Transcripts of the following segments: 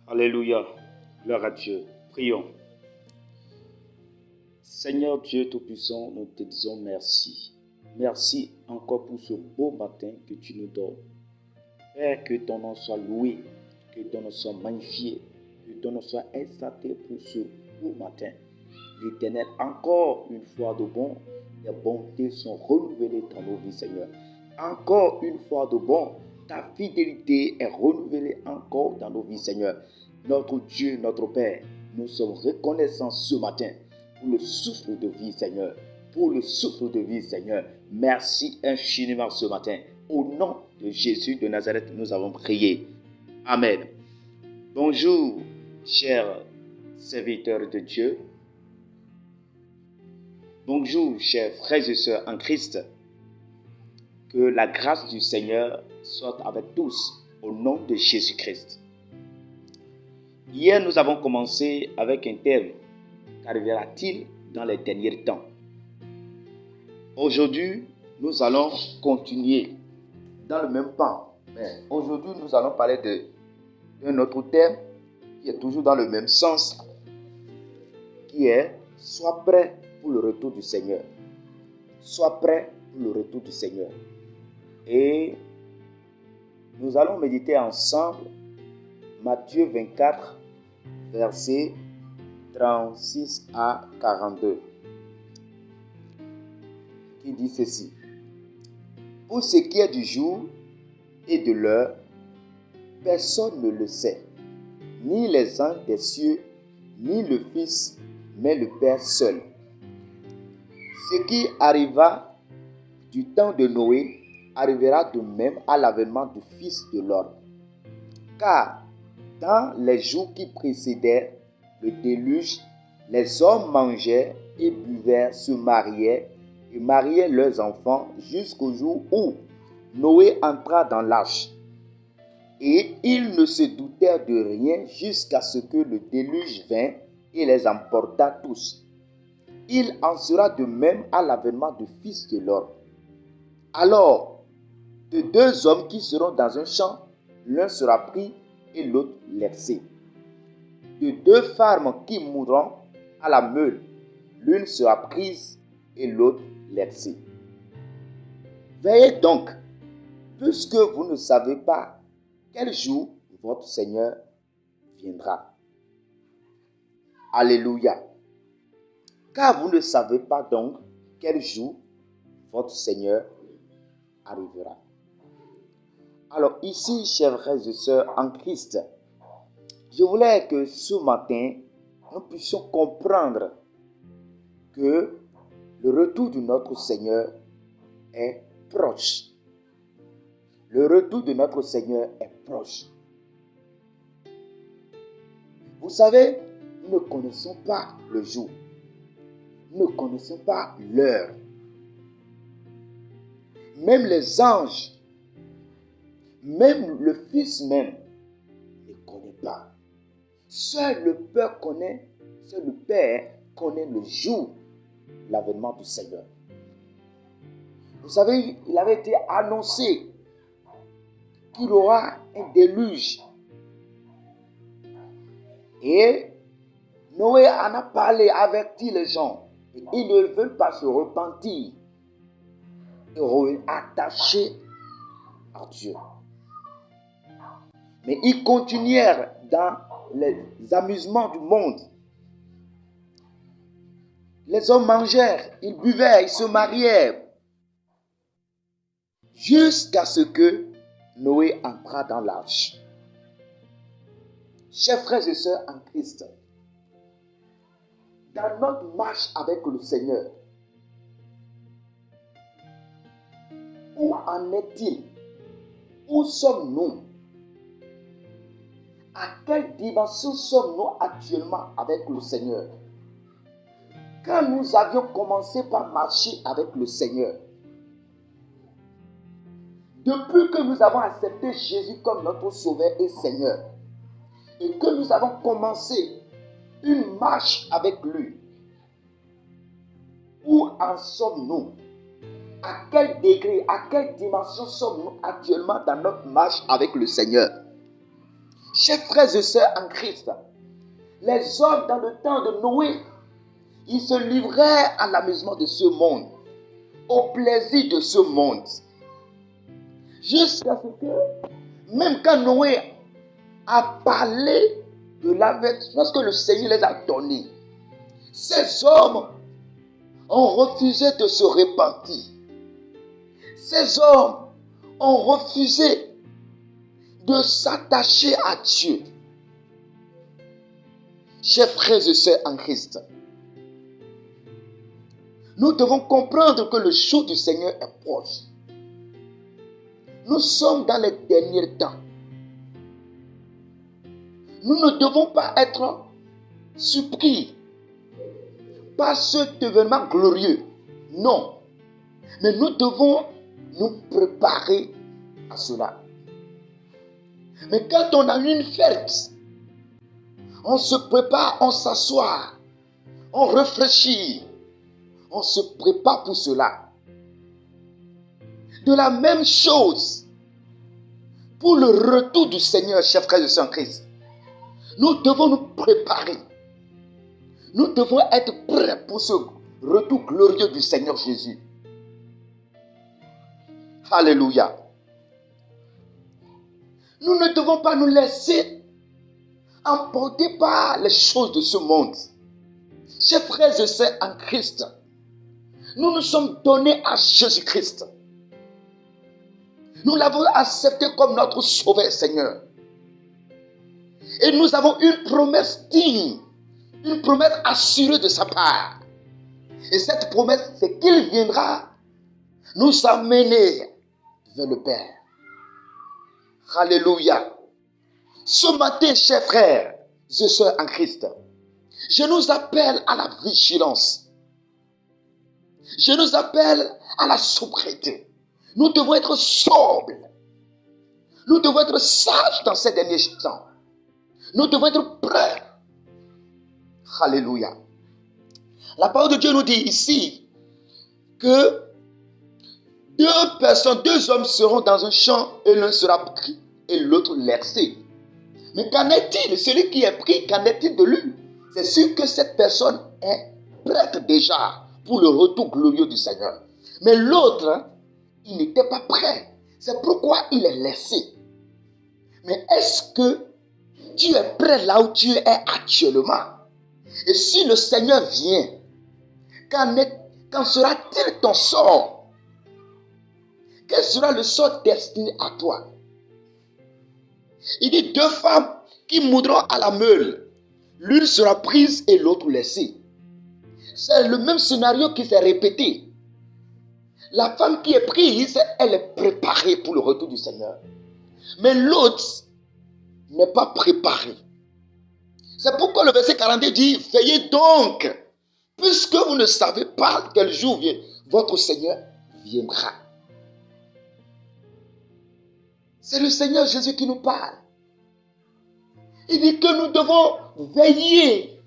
Alléluia. Gloire à Dieu. Prions. Seigneur Dieu Tout-Puissant, nous te disons merci. Merci encore pour ce beau matin que tu nous donnes. Père, que ton nom soit loué, que ton nom soit magnifié, que ton nom soit exalté pour ce beau matin. L'Éternel, encore une fois de bon, tes bontés sont renouvelées dans nos vies, Seigneur. Encore une fois de bon, ta fidélité est renouvelée encore dans nos vies, Seigneur. Notre Dieu, notre Père, nous sommes reconnaissants ce matin pour le souffle de vie, Seigneur. Pour le souffle de vie, Seigneur. Merci infiniment ce matin. Au nom de Jésus de Nazareth, nous avons prié. Amen. Bonjour, chers serviteurs de Dieu. Bonjour, chers frères et sœurs en Christ. Que la grâce du Seigneur soit avec tous, au nom de Jésus-Christ. Hier, nous avons commencé avec un thème. Qu'arrivera-t-il dans les derniers temps? Aujourd'hui, nous allons continuer dans le même pan. Mais aujourd'hui, nous allons parler d'un autre thème qui est toujours dans le même sens, qui est « Sois prêt pour le retour du Seigneur ». Sois prêt pour le retour du Seigneur. Et nous allons méditer ensemble Matthieu 24, versets 36 à 42, qui dit ceci. Pour ce qui est du jour et de l'heure, personne ne le sait, ni les anges des cieux, ni le Fils, mais le Père seul. Ce qui arriva du temps de Noé arrivera de même à l'avènement du Fils de l'homme. Car dans les jours qui précédèrent le déluge, les hommes mangeaient et buvaient, se mariaient et mariaient leurs enfants jusqu'au jour où Noé entra dans l'arche. Et ils ne se doutèrent de rien jusqu'à ce que le déluge vint et les emporta tous. Il en sera de même à l'avènement du Fils de l'homme. Alors, de deux hommes qui seront dans un champ, l'un sera pris et l'autre laissé. De deux femmes qui mourront à la meule, l'une sera prise et l'autre laissée. Veillez donc, puisque vous ne savez pas quel jour votre Seigneur viendra. Alléluia. Car vous ne savez pas donc quel jour votre Seigneur arrivera. Alors ici, chers frères et sœurs en Christ, je voulais que ce matin, nous puissions comprendre que le retour de notre Seigneur est proche. Le retour de notre Seigneur est proche. Vous savez, nous ne connaissons pas le jour. Nous ne connaissons pas l'heure. Même les anges, même le Fils même, ne connaît pas. Seul le Père connaît le jour de l'avènement du Seigneur. Vous savez, il avait été annoncé qu'il y aura un déluge. Et Noé en a parlé, averti les gens. Et ils ne veulent pas se repentir et attacher à Dieu. Mais ils continuèrent dans les amusements du monde. Les hommes mangèrent, ils buvaient, ils se mariaient. Jusqu'à ce que Noé entra dans l'arche. Chers frères et sœurs en Christ, dans notre marche avec le Seigneur, où en est-il? Où sommes-nous? À quelle dimension sommes-nous actuellement avec le Seigneur? Quand nous avions commencé par marcher avec le Seigneur, depuis que nous avons accepté Jésus comme notre Sauveur et Seigneur, et que nous avons commencé une marche avec lui, où en sommes-nous? À quel degré, à quelle dimension sommes-nous actuellement dans notre marche avec le Seigneur? Chers frères et sœurs en Christ, les hommes dans le temps de Noé, ils se livraient à l'amusement de ce monde, au plaisir de ce monde. Jusqu'à ce que, même quand Noé a parlé de l'avertissement que le Seigneur les a donné, ces hommes ont refusé de se repentir. Ces hommes ont refusé de s'attacher à Dieu. Chers frères et sœurs en Christ, nous devons comprendre que le jour du Seigneur est proche. Nous sommes dans les derniers temps. Nous ne devons pas être surpris par cet événement glorieux. Non. Mais nous devons nous préparer à cela. Mais quand on a une fête, on se prépare, on s'assoit, on réfléchit, on se prépare pour cela. De la même chose, pour le retour du Seigneur, chers frères et sœurs en Christ, nous devons nous préparer. Nous devons être prêts pour ce retour glorieux du Seigneur Jésus. Alléluia. Nous ne devons pas nous laisser emporter par les choses de ce monde. Chers frères et sœurs en Christ, nous nous sommes donnés à Jésus-Christ. Nous l'avons accepté comme notre Sauveur Seigneur. Et nous avons une promesse digne, une promesse assurée de sa part. Et cette promesse, c'est qu'il viendra nous amener vers le Père. Alléluia. Ce matin, chers frères et sœurs en Christ, je nous appelle à la vigilance. Je nous appelle à la sobriété. Nous devons être sobres. Nous devons être sages dans ces derniers temps. Nous devons être prêts. Alléluia. La parole de Dieu nous dit ici que deux hommes seront dans un champ et l'un sera pris et l'autre laissé. Mais qu'en est-il? Celui qui est pris, qu'en est-il de lui? C'est sûr que cette personne est prête déjà pour le retour glorieux du Seigneur. Mais l'autre, il n'était pas prêt. C'est pourquoi il est laissé. Mais est-ce que tu es prêt là où tu es actuellement? Et si le Seigneur vient, quand sera-t-il ton sort? Quel sera le sort destiné à toi? Il dit 2 femmes qui moudront à la meule. L'une sera prise et l'autre laissée. C'est le même scénario qui s'est répété. La femme qui est prise, elle est préparée pour le retour du Seigneur. Mais l'autre n'est pas préparée. C'est pourquoi le verset 42 dit, veillez donc, puisque vous ne savez pas quel jour votre Seigneur viendra. C'est le Seigneur Jésus qui nous parle. Il dit que nous devons veiller.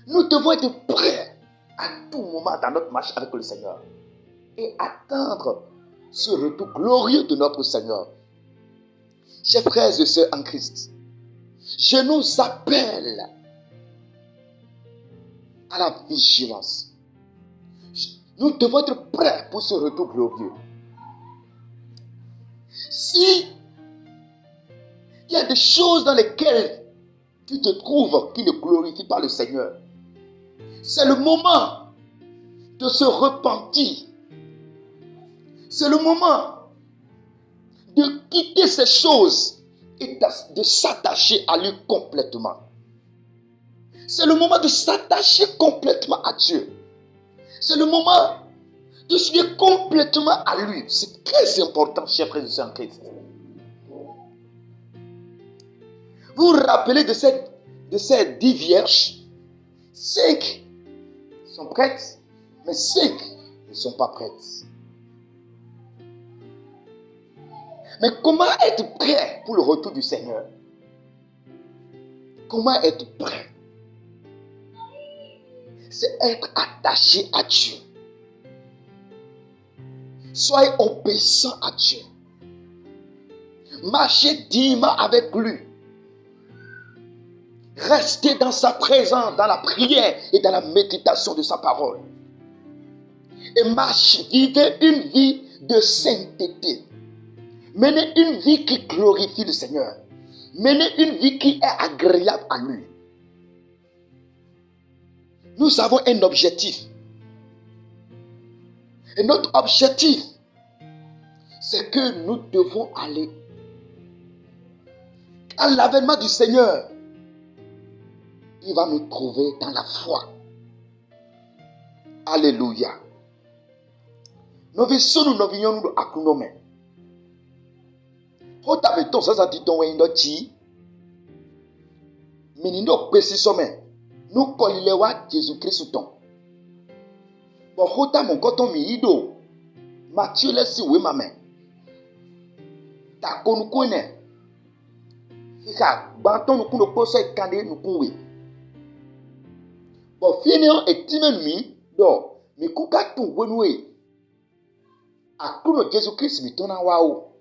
Nous devons être prêts à tout moment dans notre marche avec le Seigneur. Et attendre ce retour glorieux de notre Seigneur. Chers frères et sœurs en Christ, je nous appelle à la vigilance. Nous devons être prêts pour ce retour glorieux. Si il y a des choses dans lesquelles tu te trouves qui ne glorifient pas le Seigneur, c'est le moment de se repentir. C'est le moment de quitter ces choses et de s'attacher à lui complètement. C'est le moment de s'attacher complètement à Dieu. C'est le moment de se lier complètement à lui. C'est très important, chers frères et sœurs en Christ. Vous vous rappelez de ces 10 vierges? 5 sont prêtes, mais 5 ne sont pas prêtes. Mais comment être prêt pour le retour du Seigneur? Comment être prêt? C'est être attaché à Dieu. Soyez obéissant à Dieu. Marchez dignement avec lui. Restez dans sa présence, dans la prière et dans la méditation de sa parole. Et vivez une vie de sainteté. Menez une vie qui glorifie le Seigneur. Menez une vie qui est agréable à lui. Nous avons un objectif. Et notre objectif, c'est que nous devons aller à l'avènement du Seigneur. Il va nous trouver dans la foi. Alléluia. Nous vivons nous à Kunome. Hotabeton ça dit ton wendo chi. Minindo pesi some. Nous kolilewa Jésus Christ ton. Bon hota mon koton mi ido. Mathieu lesi we mame. Ta konu kone. Fika banton nous kuno poso ikande nous kunwe. Bon finio etimen mi do mi kuka tu wenwe. Akuno Jésus Christ mi tona wao.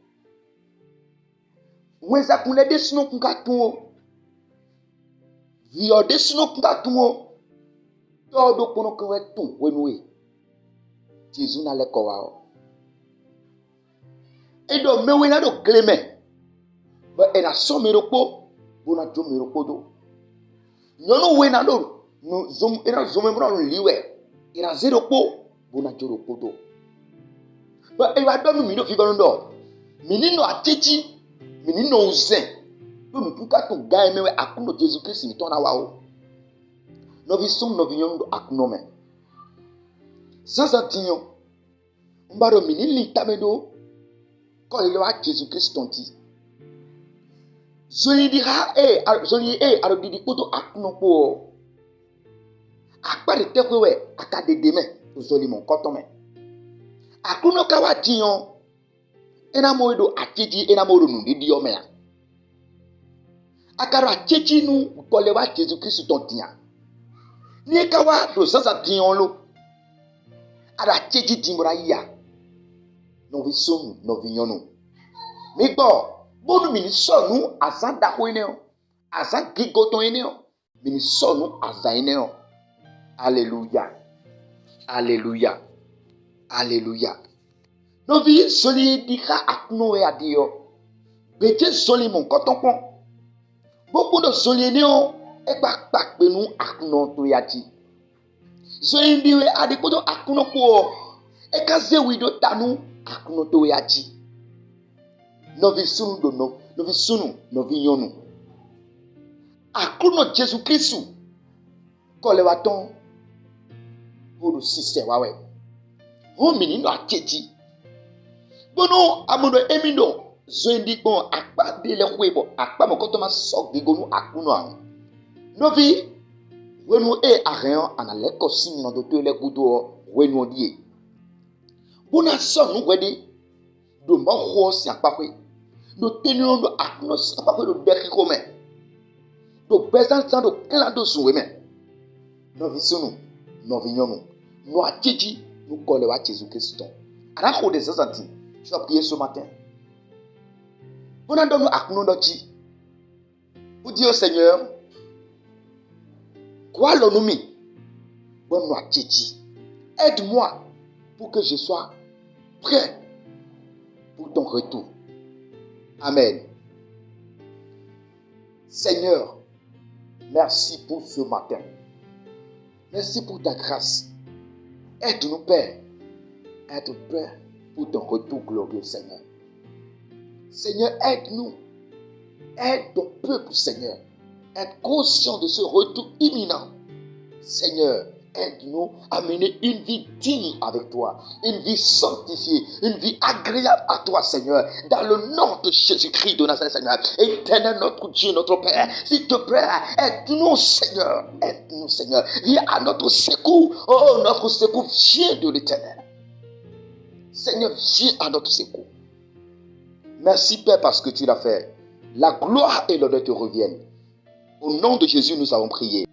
Weza kune desino kuka tuo. Vio desino kuka tuo. Todo kono kwe tu wenwe. Jésus na le kowao. Edo mewe na do gleme. Ba ena so meroko bona jo meroko do. Nyono we na do no zum era zum mero liwe. Era zero po bona jo roko do. Ba e wa do mi no fi gono do. Minino atechi, minino uzen. Do mi puka to gai mewe akuno Jésus Christ mi tona wao. No vi sum no vi nyondo akuno me. Sasa tinyo. Mbaro minili tamedo. Quand il a Jésus Christ tonti. Zoli dira zoli arodi koto aknopo. Akpare tekwe akade deme zoli mon kotome. Akuno kawa tinyo. Ena moido atiji ena moido nundi diome. Akaro atiji nu kolewa Jésus Christ tontia. Ni kawa do sasa tinyo lo. Ara atiji timbra ya. Nous vivons, nous vignons. Mais bon, nous nous sommes à Zandakoineo, à Zangigotoineo, nous sommes à Zaineo. Alléluia. Alléluia. Alléluia. Nous vivons solidika à Noé à Dio. Bété soli mon coton. Beaucoup de solinéo et pas que nous à Notoyati. Solidiwe à des potos à Kunopo et Kaze Wido Tanu. Akunoto yaji. Novi sunu dono, novi sunu, novi yonu. Akuno Jésus Christ. Kolewaton. Odu sise wawe. Homini no acheji. Bono amono emindo. Zwendi bon akpa dele kwebo. Akpa mokotoma sok digonu akuno an. Novi. Wenu areon analeko simi no doto le gudo wenu odie. Bona son nous wedi do ma ho si apakwe do tenu do akno si apakwe do deki kome do bezantan do klan do suwe men no visunu no vignonu no atiji nous colle wa Jésus Christ ara ko de zanti tu vas prier ce matin bona do no akno do ti vous dire au Seigneur quoi l'ennemi bon no atiji aide-moi pour que je sois prêt pour ton retour. Amen. Seigneur, merci pour ce matin. Merci pour ta grâce. Aide-nous, Père, à être prêt pour ton retour glorieux, Seigneur. Seigneur, aide-nous. Aide ton peuple, Seigneur. Être conscient de ce retour imminent. Seigneur, aide-nous à mener une vie digne avec toi, une vie sanctifiée, une vie agréable à toi, Seigneur, dans le nom de Jésus-Christ de Nazareth, Seigneur. Éternel, notre Dieu, notre Père, s'il te plaît, aide-nous, Seigneur, aide-nous, Seigneur. Viens à notre secours. Oh, notre secours vient de l'Éternel. Seigneur, viens à notre secours. Merci, Père, parce que tu l'as fait. La gloire et l'honneur te reviennent. Au nom de Jésus, nous avons prié.